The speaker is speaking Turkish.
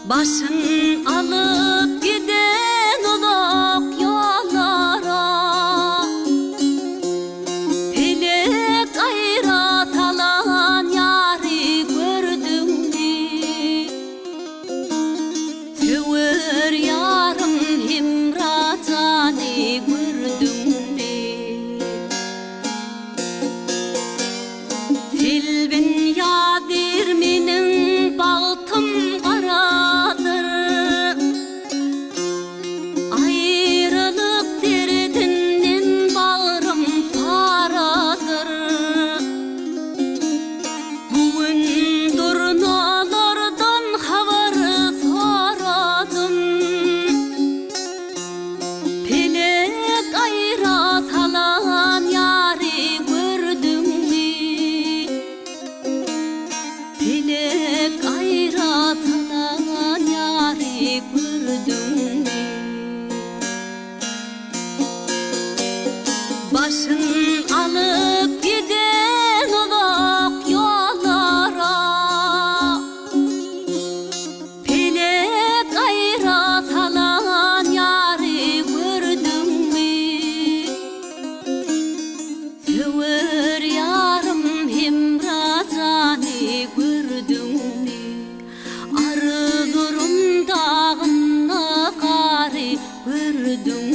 Başın alıp giden olak yollara, felek ayrat alan yari gördün mü? Tövür yarım himratani gördün mü? Filbin yadir minin baltım karadır, ayrılık derdinden bağrım paradır. Bugün durnalardan havarı soradım, felek ayrat alan yari gördün mü? Felek ayrat alan yari gördün mü? Başın alıp giden olak yollara, felek ayrat alan yari gördün mü? Tövür yarım himratani gördün mü? Arı durum dağına kari gördün